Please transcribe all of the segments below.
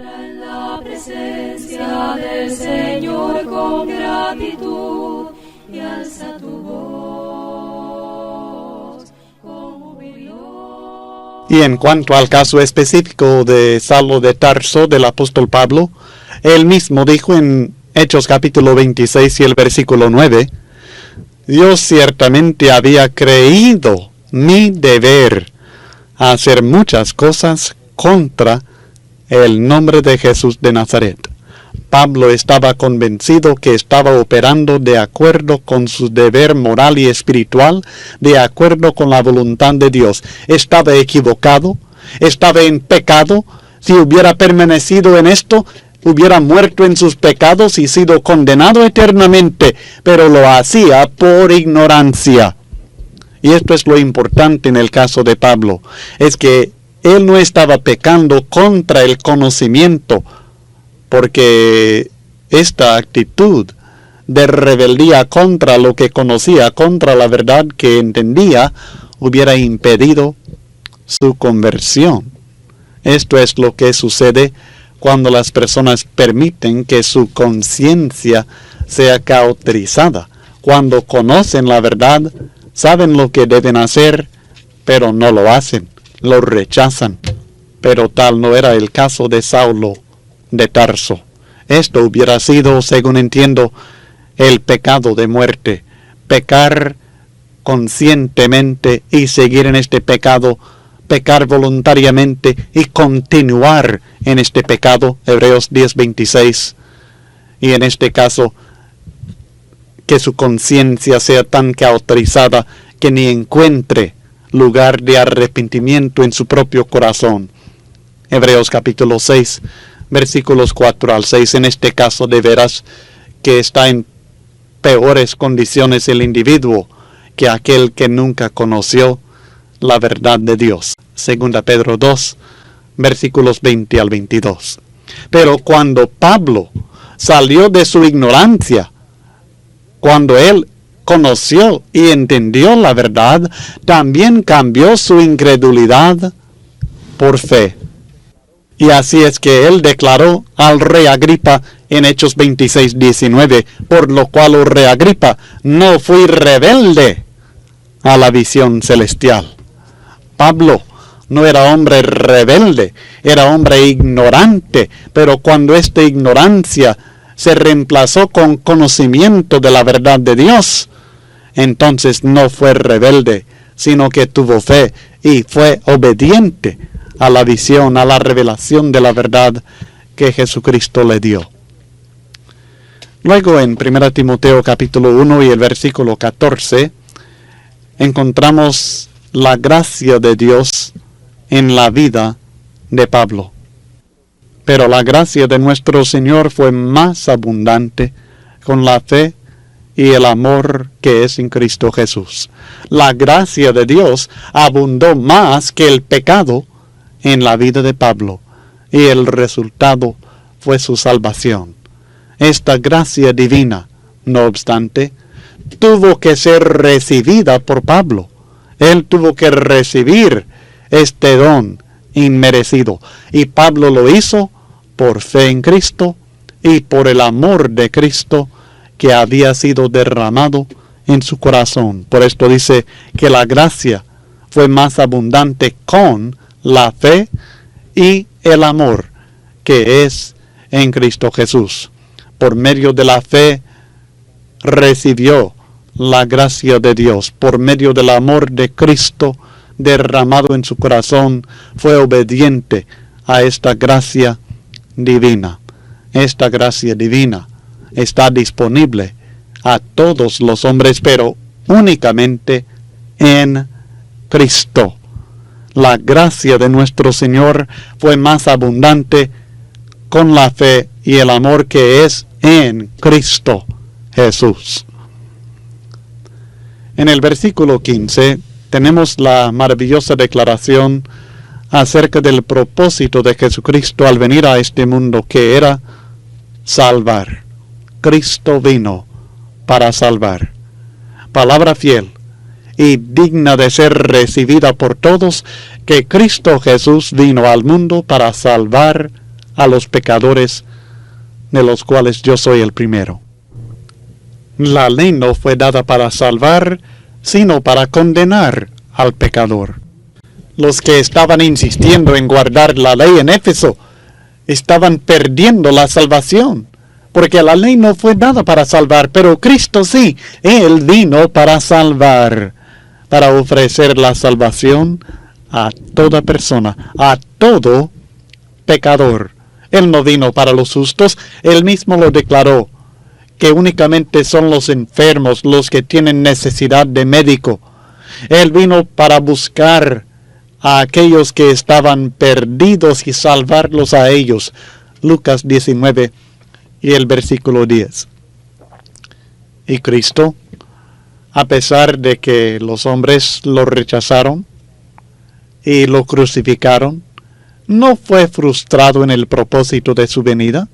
En la presencia del Señor con gratitud y alza tu voz con jubileo. Y en cuanto al caso específico de Saulo de Tarso del apóstol Pablo, él mismo dijo en Hechos capítulo 26 y el versículo 9, Dios ciertamente había creído mi deber hacer muchas cosas contra el nombre de Jesús de Nazaret. Pablo estaba convencido que estaba operando de acuerdo con su deber moral y espiritual, de acuerdo con la voluntad de Dios. Estaba equivocado, estaba en pecado. Si hubiera permanecido en esto, hubiera muerto en sus pecados y sido condenado eternamente, pero lo hacía por ignorancia. Y esto es lo importante en el caso de Pablo, es que él no estaba pecando contra el conocimiento, porque esta actitud de rebeldía contra lo que conocía, contra la verdad que entendía, hubiera impedido su conversión. Esto es lo que sucede cuando las personas permiten que su conciencia sea cauterizada. Cuando conocen la verdad, saben lo que deben hacer, pero no lo hacen, lo rechazan. Pero tal no era el caso de Saulo de Tarso. Esto hubiera sido, según entiendo, el pecado de muerte. Pecar conscientemente y seguir en este pecado, pecar voluntariamente y continuar en este pecado, Hebreos 10:26. Y en este caso, que su conciencia sea tan cauterizada que ni encuentre lugar de arrepentimiento en su propio corazón. Hebreos capítulo 6, versículos 4 al 6. En este caso, de veras que está en peores condiciones el individuo que aquel que nunca conoció la verdad de Dios. Segunda Pedro 2, versículos 20 al 22. Pero cuando Pablo salió de su ignorancia, cuando él conoció y entendió la verdad, también cambió su incredulidad por fe. Y así es que él declaró al rey Agripa en Hechos 26:19, por lo cual, oh rey Agripa, no fui rebelde a la visión celestial. Pablo no era hombre rebelde, era hombre ignorante, pero cuando esta ignorancia se reemplazó con conocimiento de la verdad de Dios, entonces no fue rebelde, sino que tuvo fe y fue obediente a la visión, a la revelación de la verdad que Jesucristo le dio. Luego en 1 Timoteo capítulo 1 y el versículo 14, encontramos la gracia de Dios en la vida de Pablo. Pero la gracia de nuestro Señor fue más abundante con la fe y el amor que es en Cristo Jesús. La gracia de Dios abundó más que el pecado en la vida de Pablo, y el resultado fue su salvación. Esta gracia divina, no obstante, tuvo que ser recibida por Pablo. Él tuvo que recibir este don inmerecido, y Pablo lo hizo por fe en Cristo y por el amor de Cristo que había sido derramado en su corazón. Por esto dice que la gracia fue más abundante con la fe y el amor que es en Cristo Jesús. Por medio de la fe recibió la gracia de Dios. Por medio del amor de Cristo derramado en su corazón, fue obediente a esta gracia divina. Esta gracia divina está disponible a todos los hombres, pero únicamente en Cristo. La gracia de nuestro Señor fue más abundante con la fe y el amor que es en Cristo Jesús. En el versículo 15 tenemos la maravillosa declaración acerca del propósito de Jesucristo al venir a este mundo, que era salvar. Cristo vino para salvar. Palabra fiel y digna de ser recibida por todos, que Cristo Jesús vino al mundo para salvar a los pecadores, de los cuales yo soy el primero. La ley no fue dada para salvar, sino para condenar al pecador. Los que estaban insistiendo en guardar la ley en Éfeso estaban perdiendo la salvación, porque la ley no fue dada para salvar, pero Cristo sí. Él vino para salvar, para ofrecer la salvación a toda persona, a todo pecador. Él no vino para los justos, Él mismo lo declaró, que únicamente son los enfermos los que tienen necesidad de médico. Él vino para buscar a aquellos que estaban perdidos y salvarlos a ellos. Lucas 19 y el versículo 10. Y Cristo, a pesar de que los hombres lo rechazaron y lo crucificaron, no fue frustrado en el propósito de su venida,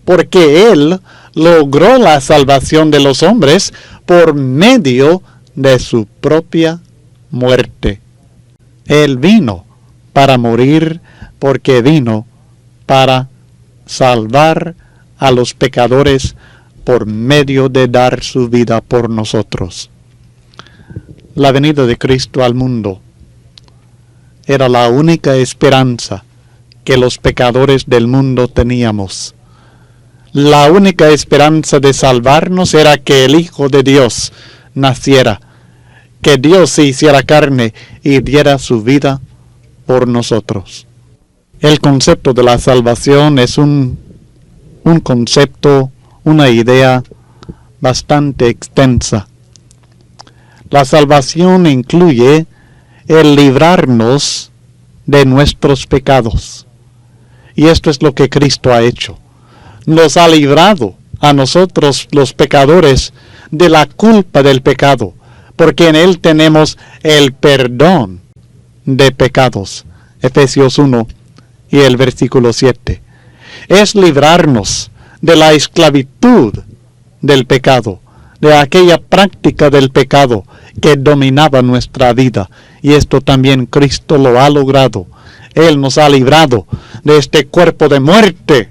porque Él logró la salvación de los hombres por medio de su propia muerte. Él vino para morir, porque vino para salvar a los pecadores por medio de dar su vida por nosotros. La venida de Cristo al mundo era la única esperanza que los pecadores del mundo teníamos. La única esperanza de salvarnos era que el Hijo de Dios naciera, que Dios se hiciera carne y diera su vida por nosotros. El concepto de la salvación es un concepto, una idea bastante extensa. La salvación incluye el librarnos de nuestros pecados. Y esto es lo que Cristo ha hecho. Nos ha librado a nosotros los pecadores de la culpa del pecado, porque en Él tenemos el perdón de pecados. Efesios 1 y el versículo 7. Es librarnos de la esclavitud del pecado, de aquella práctica del pecado que dominaba nuestra vida. Y esto también Cristo lo ha logrado. Él nos ha librado de este cuerpo de muerte,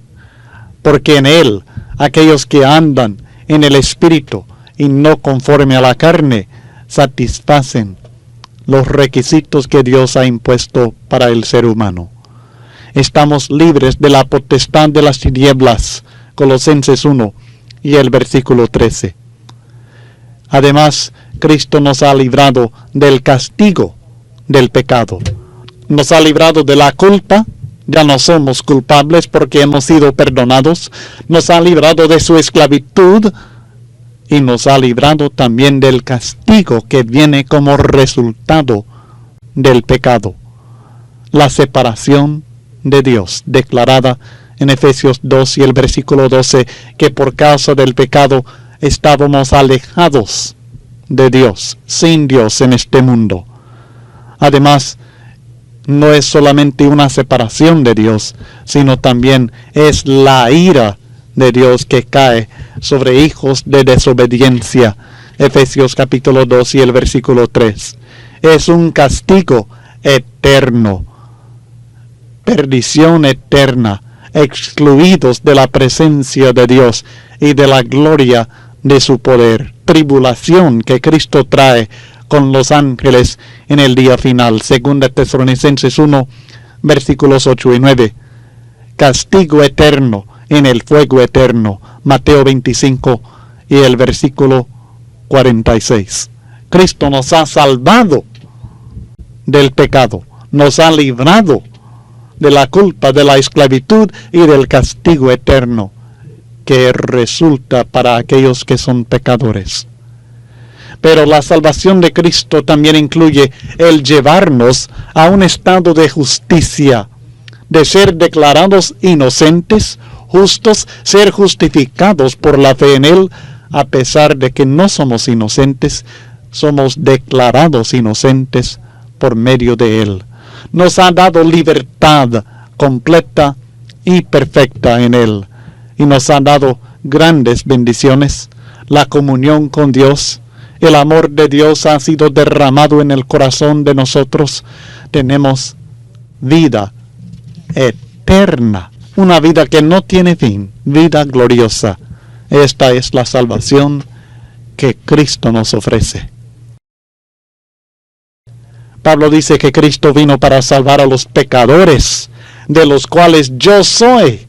porque en Él aquellos que andan en el Espíritu y no conforme a la carne satisfacen los requisitos que Dios ha impuesto para el ser humano. Estamos libres de la potestad de las tinieblas, Colosenses 1 y el versículo 13. Además, Cristo nos ha librado del castigo del pecado. Nos ha librado de la culpa, ya no somos culpables porque hemos sido perdonados. Nos ha librado de su esclavitud y nos ha librado también del castigo que viene como resultado del pecado. La separación de Dios, declarada en Efesios 2 y el versículo 12, que por causa del pecado estábamos alejados de Dios, sin Dios en este mundo. Además, no es solamente una separación de Dios, sino también es la ira de Dios que cae sobre hijos de desobediencia. Efesios capítulo 2 y el versículo 3. Es un castigo eterno, perdición eterna, excluidos de la presencia de Dios y de la gloria de su poder. Tribulación que Cristo trae con los ángeles en el día final. 2 Tesalonicenses 1, versículos 8 y 9. Castigo eterno en el fuego eterno. Mateo 25 y el versículo 46. Cristo nos ha salvado del pecado, nos ha librado de la culpa, de la esclavitud y del castigo eterno que resulta para aquellos que son pecadores. Pero la salvación de Cristo también incluye el llevarnos a un estado de justicia, de ser declarados inocentes, justos, ser justificados por la fe en Él, a pesar de que no somos inocentes, somos declarados inocentes por medio de Él. Nos ha dado libertad completa y perfecta en Él, y nos ha dado grandes bendiciones, la comunión con Dios. El amor de Dios ha sido derramado en el corazón de nosotros. Tenemos vida eterna una vida que no tiene fin, vida gloriosa. Esta es la salvación que Cristo nos ofrece. Pablo dice que Cristo vino para salvar a los pecadores, de los cuales yo soy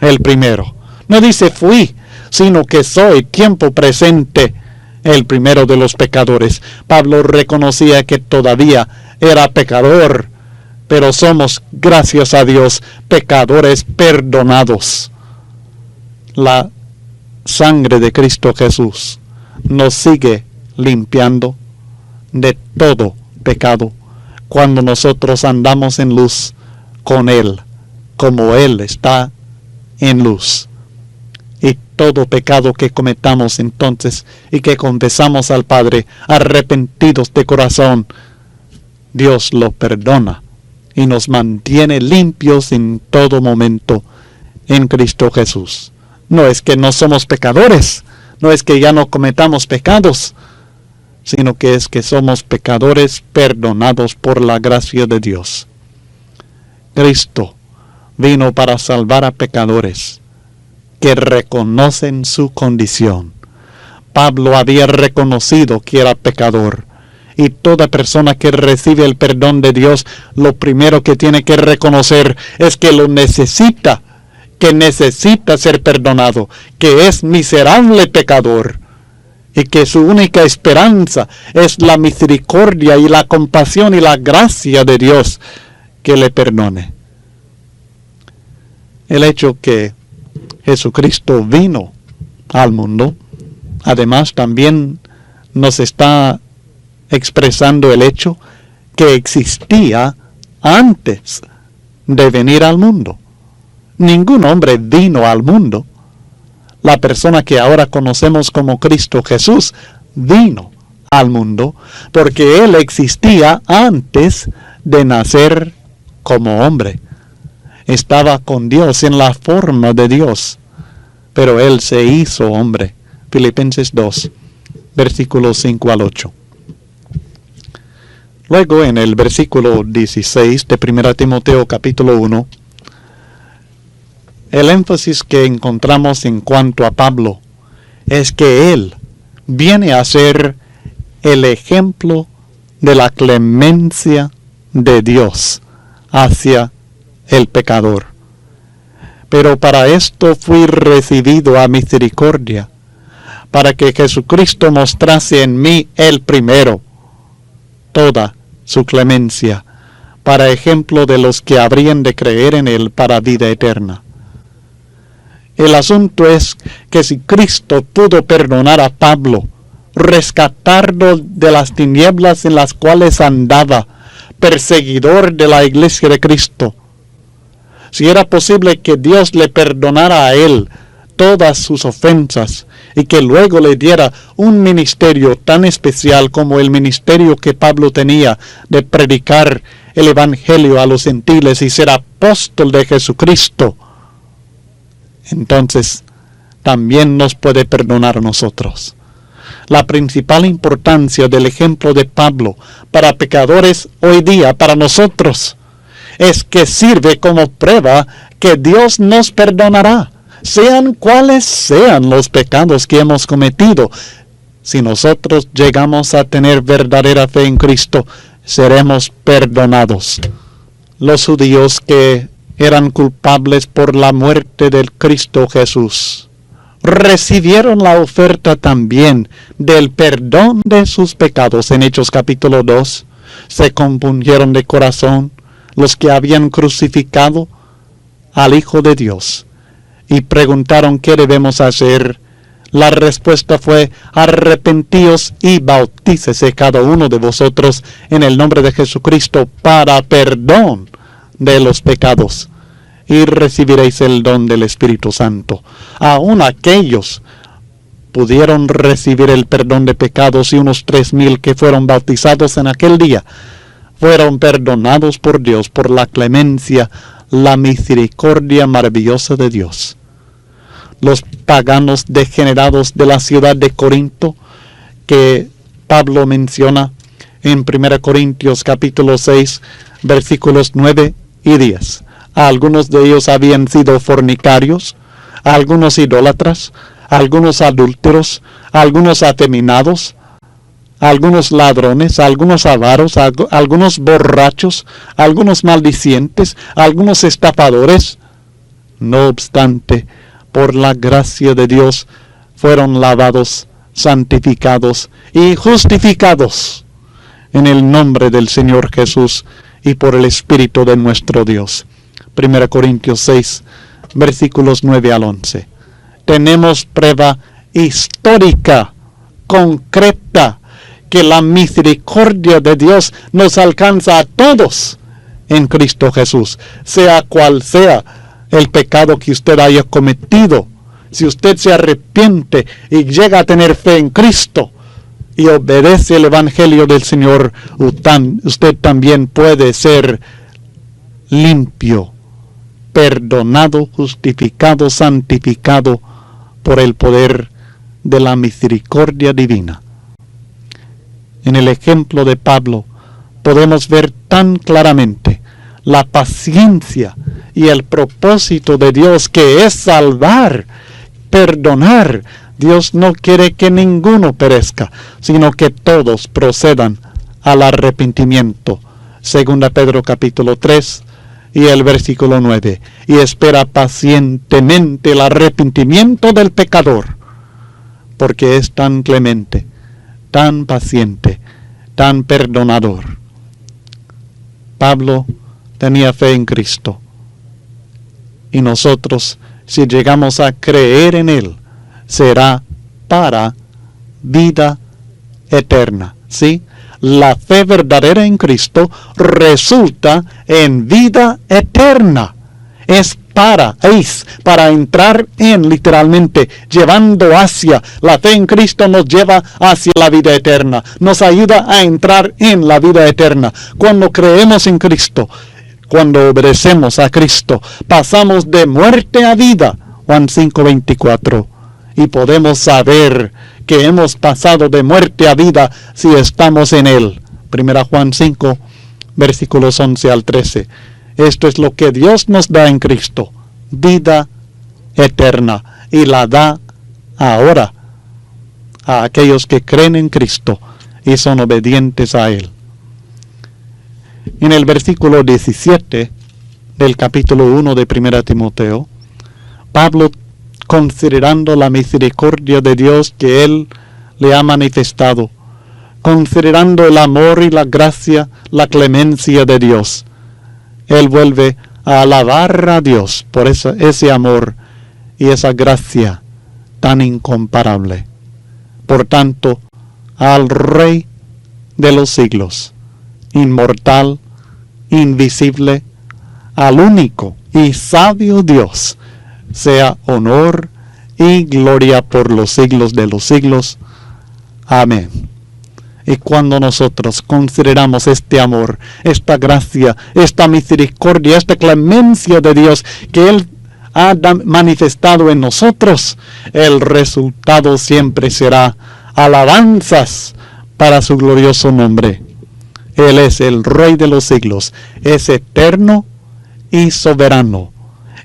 el primero. No dice fui, sino que soy, tiempo presente, el primero de los pecadores. Pablo reconocía que todavía era pecador, pero somos, gracias a Dios, pecadores perdonados. La sangre de Cristo Jesús nos sigue limpiando de todo pecado cuando nosotros andamos en luz con Él, como Él está en luz. Y todo pecado que cometamos entonces y que confesamos al Padre arrepentidos de corazón, Dios lo perdona y nos mantiene limpios en todo momento en Cristo Jesús. No es que no somos pecadores, no es que ya no cometamos pecados, sino que es que somos pecadores perdonados por la gracia de Dios. Cristo vino para salvar a pecadores que reconocen su condición. Pablo había reconocido que era pecador, y toda persona que recibe el perdón de Dios, lo primero que tiene que reconocer es que lo necesita, que necesita ser perdonado, que es miserable pecador, y que su única esperanza es la misericordia y la compasión y la gracia de Dios que le perdone. El hecho que Jesucristo vino al mundo, además también nos está expresando el hecho que existía antes de venir al mundo. Ningún hombre vino al mundo. La persona que ahora conocemos como Cristo Jesús vino al mundo porque Él existía antes de nacer como hombre. Estaba con Dios en la forma de Dios, pero Él se hizo hombre. Filipenses 2, versículos 5 al 8. Luego en el versículo 16 de 1 Timoteo capítulo 1, el énfasis que encontramos en cuanto a Pablo es que él viene a ser el ejemplo de la clemencia de Dios hacia el pecador. Pero para esto fui recibido a misericordia, para que Jesucristo mostrase en mí el primero toda su clemencia, para ejemplo de los que habrían de creer en Él para vida eterna. El asunto es que si Cristo pudo perdonar a Pablo, rescatarlo de las tinieblas en las cuales andaba, perseguidor de la iglesia de Cristo, si era posible que Dios le perdonara a él todas sus ofensas y que luego le diera un ministerio tan especial como el ministerio que Pablo tenía de predicar el evangelio a los gentiles y ser apóstol de Jesucristo, entonces también nos puede perdonar a nosotros. La principal importancia del ejemplo de Pablo para pecadores hoy día, para nosotros, es que sirve como prueba que Dios nos perdonará, sean cuales sean los pecados que hemos cometido. Si nosotros llegamos a tener verdadera fe en Cristo, seremos perdonados. Los judíos que eran culpables por la muerte del Cristo Jesús recibieron la oferta también del perdón de sus pecados. En Hechos capítulo 2, se compungieron de corazón los que habían crucificado al Hijo de Dios y preguntaron qué debemos hacer. La respuesta fue: arrepentíos y bautícese cada uno de vosotros en el nombre de Jesucristo para perdón de los pecados, y recibiréis el don del Espíritu Santo. Aún aquellos pudieron recibir el perdón de pecados, y unos 3,000 que fueron bautizados en aquel día fueron perdonados por Dios, por la clemencia, la misericordia maravillosa de Dios. Los paganos degenerados de la ciudad de Corinto, que Pablo menciona en 1 Corintios capítulo 6, versículos 9 y 10. Algunos de ellos habían sido fornicarios, algunos idólatras, algunos adúlteros, algunos afeminados, algunos ladrones, algunos avaros, algunos borrachos, algunos maldicientes, algunos estafadores. No obstante, por la gracia de Dios, fueron lavados, santificados y justificados en el nombre del Señor Jesús y por el Espíritu de nuestro Dios. 1 Corintios 6, versículos 9 al 11. Tenemos prueba histórica, concreta, que la misericordia de Dios nos alcanza a todos en Cristo Jesús, sea cual sea el pecado que usted haya cometido. Si usted se arrepiente y llega a tener fe en Cristo y obedece el Evangelio del Señor, usted también puede ser limpio, perdonado, justificado, santificado por el poder de la misericordia divina. En el ejemplo de Pablo podemos ver tan claramente la paciencia y el propósito de Dios, que es salvar, perdonar. Dios no quiere que ninguno perezca, sino que todos procedan al arrepentimiento. 2 Pedro capítulo 3 y el versículo 9. Y espera pacientemente el arrepentimiento del pecador, porque es tan clemente, tan paciente, tan perdonador. Pablo tenía fe en Cristo. Y nosotros, si llegamos a creer en Él, será para vida eterna. ¿Sí? La fe verdadera en Cristo resulta en vida eterna. Es para entrar en, literalmente, llevando hacia. La fe en Cristo nos lleva hacia la vida eterna. Nos ayuda a entrar en la vida eterna. Cuando creemos en Cristo, cuando obedecemos a Cristo, pasamos de muerte a vida. Juan 5:24. Y podemos saber que hemos pasado de muerte a vida si estamos en Él. 1 Juan 5, versículos 11 al 13. Esto es lo que Dios nos da en Cristo, vida eterna, y la da ahora a aquellos que creen en Cristo y son obedientes a Él. En el versículo 17 del capítulo 1 de 1 Timoteo, Pablo, considerando la misericordia de Dios que Él le ha manifestado, considerando el amor y la gracia, la clemencia de Dios, Él vuelve a alabar a Dios por ese amor y esa gracia tan incomparable. Por tanto, al Rey de los siglos, inmortal, invisible, al único y sabio Dios, sea honor y gloria por los siglos de los siglos. Amén. Y cuando nosotros consideramos este amor, esta gracia, esta misericordia, esta clemencia de Dios que Él ha manifestado en nosotros, el resultado siempre será alabanzas para su glorioso nombre. Él es el Rey de los siglos, es eterno y soberano.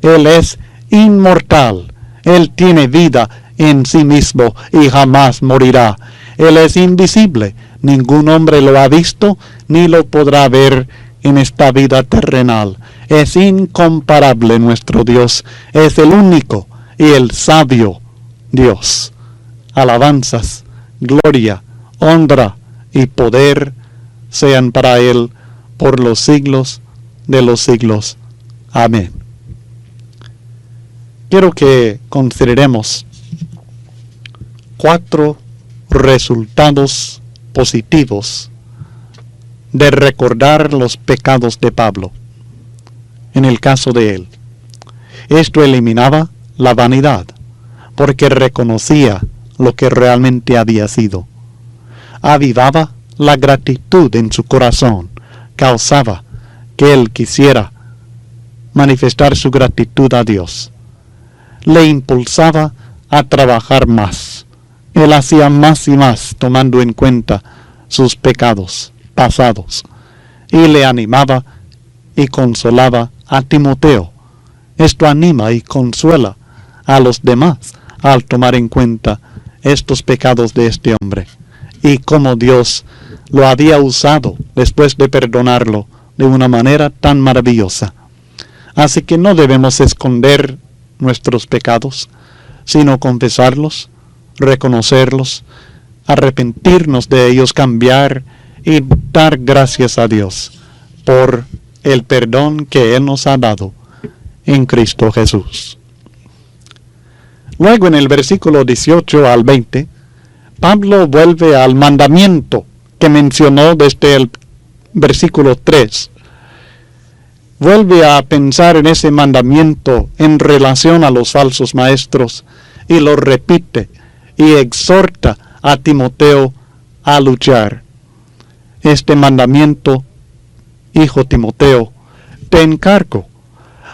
Él es inmortal, Él tiene vida en sí mismo y jamás morirá. Él es invisible, ningún hombre lo ha visto ni lo podrá ver en esta vida terrenal. Es incomparable nuestro Dios, es el único y el sabio Dios. Alabanzas, gloria, honra y poder sean para Él por los siglos de los siglos. Amén. Quiero que consideremos 4 resultados positivos de recordar los pecados de Pablo. En el caso de él, esto eliminaba la vanidad, porque reconocía lo que realmente había sido. Avivaba la gratitud en su corazón, causaba que él quisiera manifestar su gratitud a Dios. Le impulsaba a trabajar más. Él hacía más y más, tomando en cuenta sus pecados pasados, y le animaba y consolaba a Timoteo. Esto anima y consuela a los demás al tomar en cuenta estos pecados de este hombre y cómo Dios lo había usado después de perdonarlo de una manera tan maravillosa. Así que no debemos esconder nuestros pecados, sino confesarlos, reconocerlos, arrepentirnos de ellos, cambiar y dar gracias a Dios por el perdón que Él nos ha dado en Cristo Jesús. Luego en el versículo 18 al 20, Pablo vuelve al mandamiento que mencionó desde el versículo 3. Vuelve a pensar en ese mandamiento en relación a los falsos maestros y lo repite y exhorta a Timoteo a luchar. Este mandamiento, hijo Timoteo, te encargo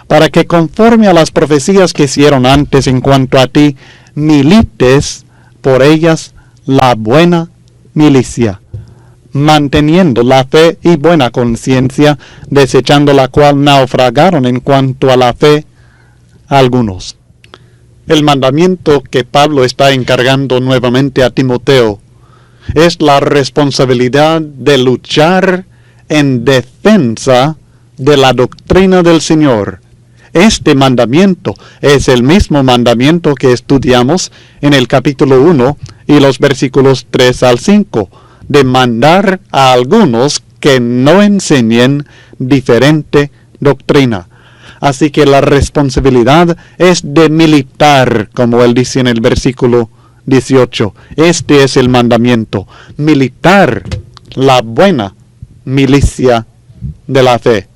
para que conforme a las profecías que hicieron antes en cuanto a ti, milites por ellas la buena milicia, manteniendo la fe y buena conciencia, desechando la cual naufragaron en cuanto a la fe algunos. El mandamiento que Pablo está encargando nuevamente a Timoteo es la responsabilidad de luchar en defensa de la doctrina del Señor. Este mandamiento es el mismo mandamiento que estudiamos en el capítulo 1 y los versículos 3 al 5, de mandar a algunos que no enseñen diferente doctrina. Así que la responsabilidad es de militar, como él dice en el versículo 18. Este es el mandamiento, militar la buena milicia de la fe.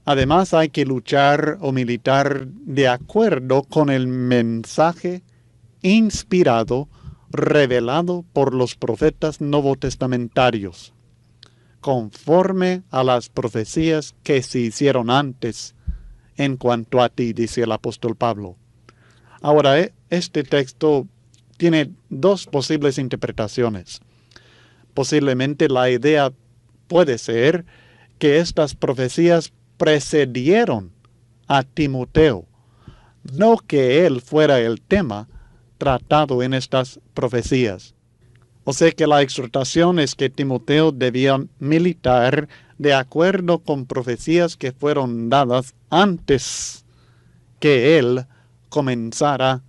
Además hay que luchar o militar de acuerdo con el mensaje inspirado, revelado por los profetas novotestamentarios, conforme a las profecías que se hicieron antes en cuanto a ti, dice el apóstol Pablo. Ahora, este texto tiene dos posibles interpretaciones. Posiblemente la idea puede ser que estas profecías precedieron a Timoteo, no que él fuera el tema tratado en estas profecías. O sea que la exhortación es que Timoteo debía militar de acuerdo con profecías que fueron dadas antes que él comenzara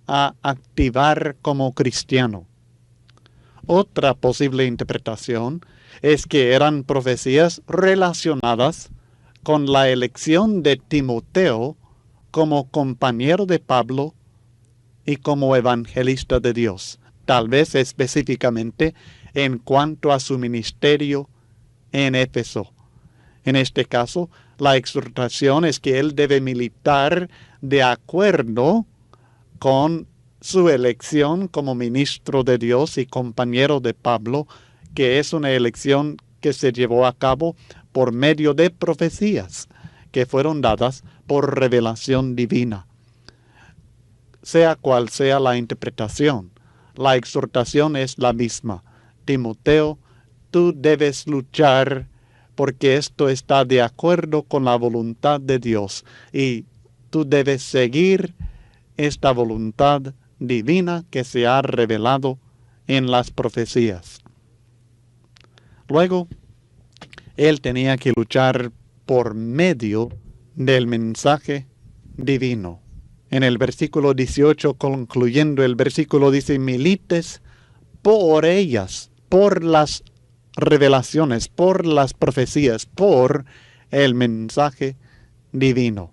a activar como cristiano. Otra posible interpretación es que eran profecías relacionadas con la elección de Timoteo como compañero de Pablo y como evangelista de Dios, tal vez específicamente en cuanto a su ministerio en Éfeso. En este caso, la exhortación es que él debe militar de acuerdo con su elección como ministro de Dios y compañero de Pablo, que es una elección que se llevó a cabo por medio de profecías que fueron dadas por revelación divina. Sea cual sea la interpretación, la exhortación es la misma. Timoteo, tú debes luchar porque esto está de acuerdo con la voluntad de Dios y tú debes seguir esta voluntad divina que se ha revelado en las profecías. Luego, él tenía que luchar por medio del mensaje divino. En el versículo 18, concluyendo el versículo, dice, milites por ellas, por las revelaciones, por las profecías, por el mensaje divino.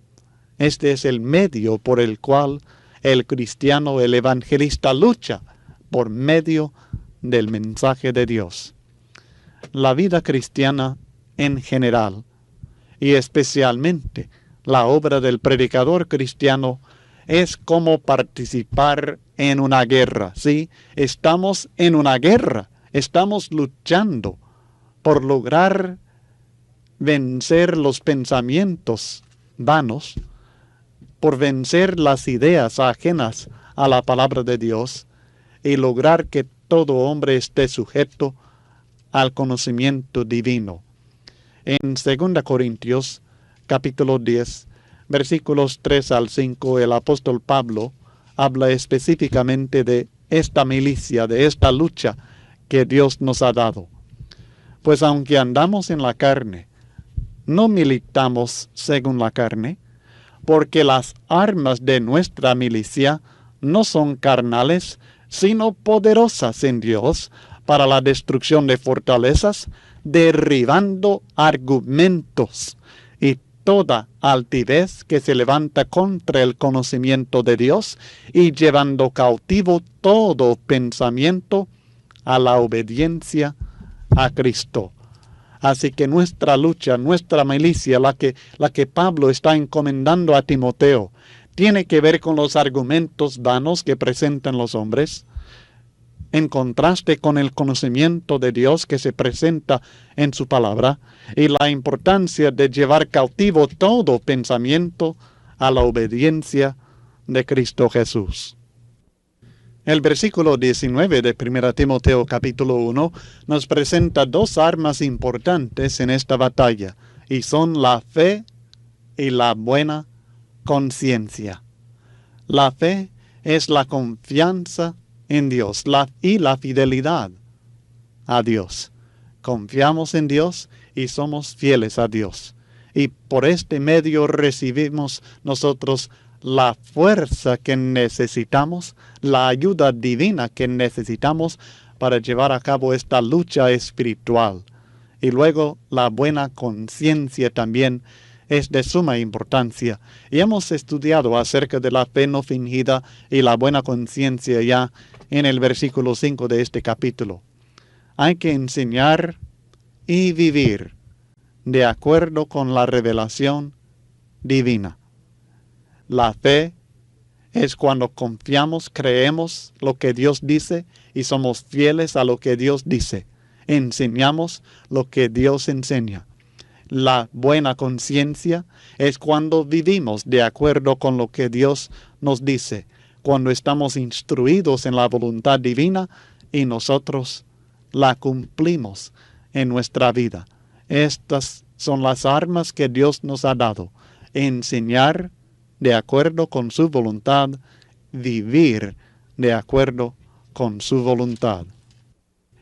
Este es el medio por el cual el cristiano, el evangelista, lucha por medio del mensaje de Dios. La vida cristiana en general, y especialmente la obra del predicador cristiano, es como participar en una guerra, ¿sí? Estamos en una guerra, estamos luchando por lograr vencer los pensamientos vanos, por vencer las ideas ajenas a la palabra de Dios y lograr que todo hombre esté sujeto al conocimiento divino. En 2 Corintios, capítulo 10, versículos 3 al 5, el apóstol Pablo habla específicamente de esta milicia, de esta lucha que Dios nos ha dado. Pues aunque andamos en la carne, no militamos según la carne, porque las armas de nuestra milicia no son carnales, sino poderosas en Dios para la destrucción de fortalezas, derribando argumentos y toda altivez que se levanta contra el conocimiento de Dios y llevando cautivo todo pensamiento a la obediencia a Cristo. Así que nuestra lucha, nuestra milicia, la que Pablo está encomendando a Timoteo, tiene que ver con los argumentos vanos que presentan los hombres, en contraste con el conocimiento de Dios que se presenta en su palabra, y la importancia de llevar cautivo todo pensamiento a la obediencia de Cristo Jesús. El versículo 19 de 1 Timoteo capítulo 1 nos presenta dos armas importantes en esta batalla, y son la fe y la buena conciencia. La fe es la confianza en Dios y la fidelidad a Dios. Confiamos en Dios y somos fieles a Dios. Y por este medio recibimos nosotros la fuerza que necesitamos, la ayuda divina que necesitamos para llevar a cabo esta lucha espiritual. Y luego la buena conciencia también es de suma importancia. Y hemos estudiado acerca de la fe no fingida y la buena conciencia ya en el versículo 5 de este capítulo. Hay que enseñar y vivir de acuerdo con la revelación divina. La fe es cuando confiamos, creemos lo que Dios dice y somos fieles a lo que Dios dice. Enseñamos lo que Dios enseña. La buena conciencia es cuando vivimos de acuerdo con lo que Dios nos dice, cuando estamos instruidos en la voluntad divina y nosotros la cumplimos en nuestra vida. Estas son las armas que Dios nos ha dado. Enseñar de acuerdo con su voluntad, vivir de acuerdo con su voluntad.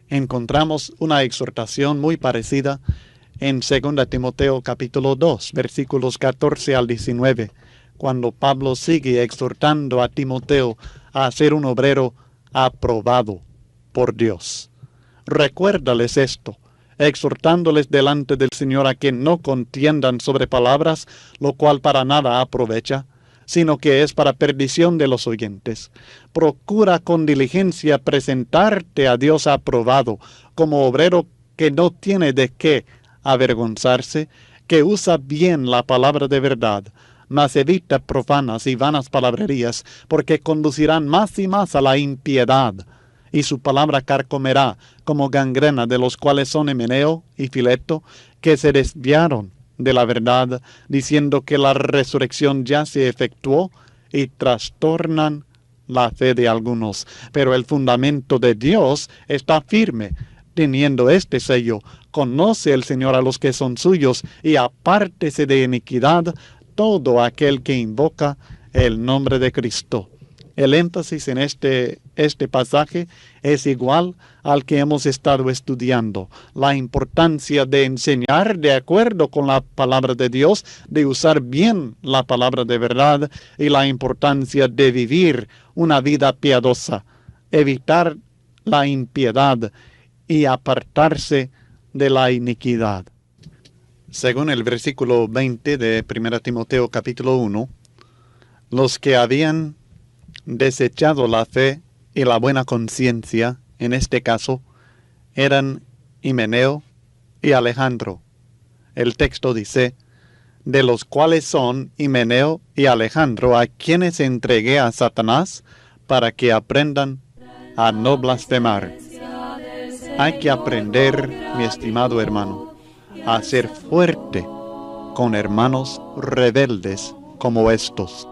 Encontramos una exhortación muy parecida en 2 Timoteo capítulo 2, versículos 14 al 19, cuando Pablo sigue exhortando a Timoteo a ser un obrero aprobado por Dios. Recuérdales esto, exhortándoles delante del Señor a que no contiendan sobre palabras, lo cual para nada aprovecha, sino que es para perdición de los oyentes. Procura con diligencia presentarte a Dios aprobado, como obrero que no tiene de qué avergonzarse, que usa bien la palabra de verdad, mas evita profanas y vanas palabrerías, porque conducirán más y más a la impiedad, y su palabra carcomerá como gangrena, de los cuales son Himeneo y Fileto, que se desviaron de la verdad, diciendo que la resurrección ya se efectuó, y trastornan la fe de algunos. Pero el fundamento de Dios está firme, teniendo este sello: conoce el Señor a los que son suyos, y apártese de iniquidad todo aquel que invoca el nombre de Cristo. El énfasis en este pasaje es igual al que hemos estado estudiando. La importancia de enseñar de acuerdo con la palabra de Dios, de usar bien la palabra de verdad, y la importancia de vivir una vida piadosa, evitar la impiedad y apartarse de la iniquidad. Según el versículo 20 de 1 Timoteo capítulo 1, los que habían desechado la fe y la buena conciencia, en este caso, eran Himeneo y Alejandro. El texto dice: de los cuales son Himeneo y Alejandro, a quienes entregué a Satanás para que aprendan a no blasfemar. Hay que aprender, mi estimado hermano, a ser fuerte con hermanos rebeldes como estos.